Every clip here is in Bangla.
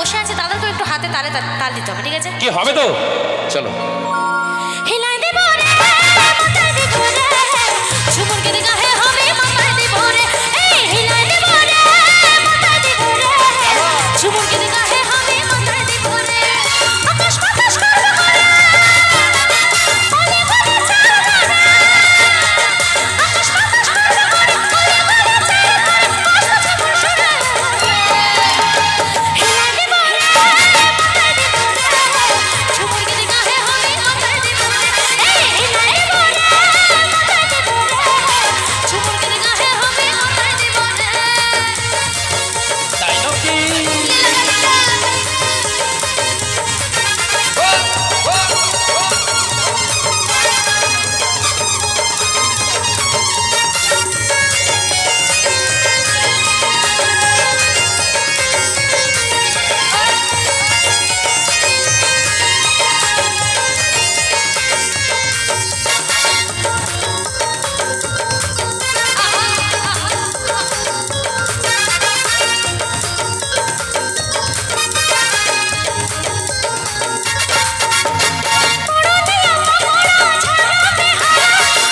বসে আছে তাদেরকেও একটু হাতে তালে তাল দিতে হবে, ঠিক আছে? কি হবে তো, চলো। হিলাই দেব রে মাথায় দিব রে, ঝুমুর গীত গাহে হবে মাথায় দিব রে, এই হিলাই দেব রে মাথায় দিব রে, ঝুমুর গীত গাহে হবে মাথায় দিব রে, আকাশ বাতাস করবে করে বলে বলে চাও করে, আকাশ বাতাস করবে করে বলে বলে চাও করে, কষ্ট ঝুমুর শুনে হিলাই দেব রে মাথায় দিব রে, ঝুমুর গীত গাহে হবে মাথায় দিব রে, এই হিলাই দেব রে মাথায় দিব রে, ঝুমুর গীত গাহে হবে মাথায় দিব রে। তাই নাকি?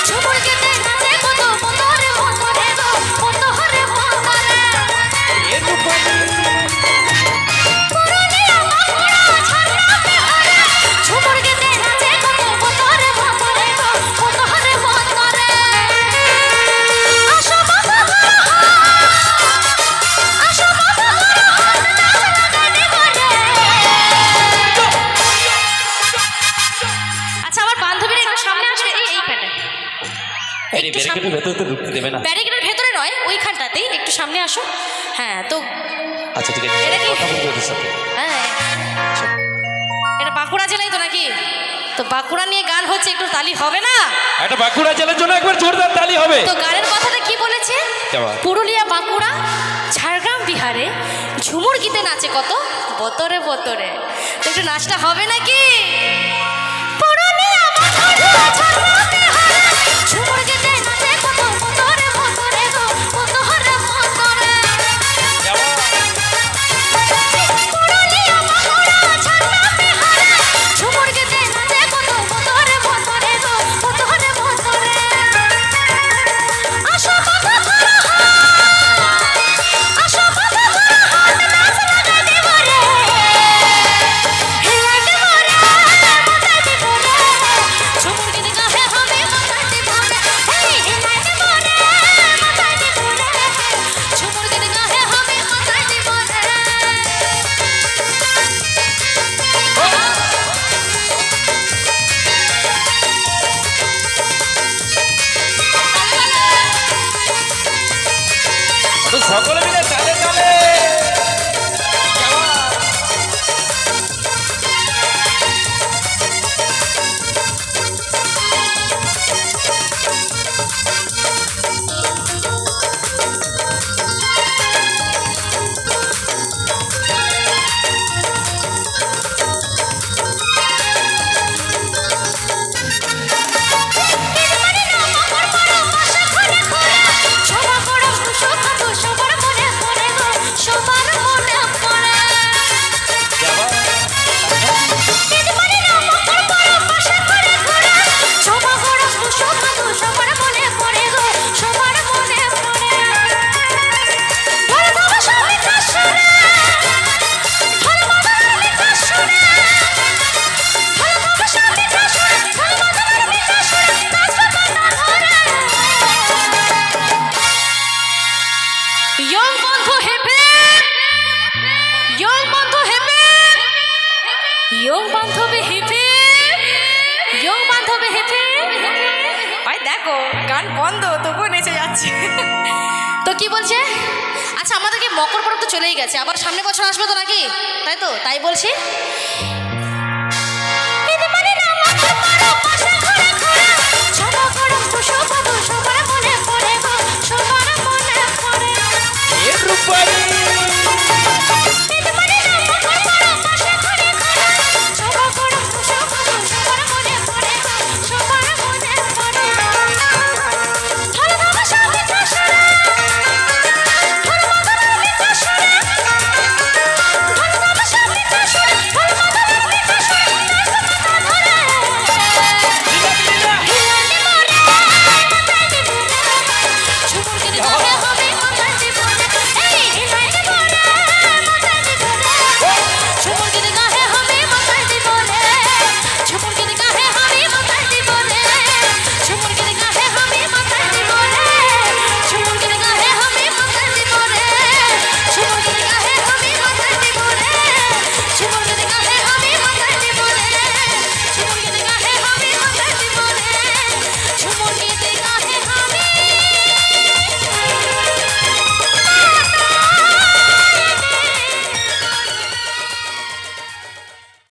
ঝুমুর গীতে নাচে কত বন্দরে বন্দরে গো বন্দরে বন্দরে, এ রূপালি, পুরুলিয়া বাঁকুড়া ঝাড়গ্রাম বিহারে, ঝুমুর গীতে নাচে কত বন্দরে বন্দরে গো বন্দরে বন্দরে, আসো বাবা গো আসো বাবা গো নাচ লাগানি করে। আচ্ছা আমার বান্ধবীরা একটু সামনে আসবে, এই প্যাটার্ন এই ব্যারিকেডের ভেতরে তো ঢুকতে দেবে না। ব্যারিকেডের ভেতরে নয়, ওইখানটাতেই একটু সামনে আসো। হ্যাঁ তো আচ্ছা ঠিক আছে, এটা কি? কথা বলবো ওদের সাথে। হ্যাঁ আচ্ছা, এটা বাঁকুড়া জেলায় তো নাকি? তো বাঁকুড়া নিয়ে গান হচ্ছে, একটু তালি হবে না? একটা বাঁকুড়া জেলার জন্য একবার জোরদার তালি হবে। তো গানের কথাটা কি বলেছে? কেমন? পুরুলিয়া বাঁকুড়া ঝাড়গ্রাম বিহারে ঝুমুর গীতে নাচে কত বতরে বতরে, তো একটু নাচটা হবে নাকি? পুরুলিয়া বাঁকুড়া ঝাড়গ্রাম বিহারে ঝুমুর গীতে নাচে কত বতরে বতরে গো বতরে বতরে, পুরুলিয়া বাঁকুড়া ঝাড়গ্রাম বিহারে ঝুমুর গীতে নাচে কত বতরে বতরে গো বতরে বতরে, আসো বাবা গো আসো বাবা গো নাচ লাগাই দিব রে, হিলাই দিব রে মাথায় দিব রে, ঝুমুর গীত গাহে হবে মাথায় দিব রে, এই হিলাই দিব রে মাথায় দিব রে, ঝুমুর গীত গাহে হবে মাথায় দিব রে। তো সকলে মিলে তালে তালে। Young বন্ধু হেপে, young বন্ধু হেপে, young বান্ধবী হেপে, young বান্ধবী হেপে, ওই দেখো গান বন্ধ তবুও নেচে যাচ্ছে। তো কি বলছে? আচ্ছা আমাদেরকে মকর পরব তো চলেই গেছে, আবার সামনে বছর আসবে তো নাকি, তাই তো? তাই বলছি এ রূপালি,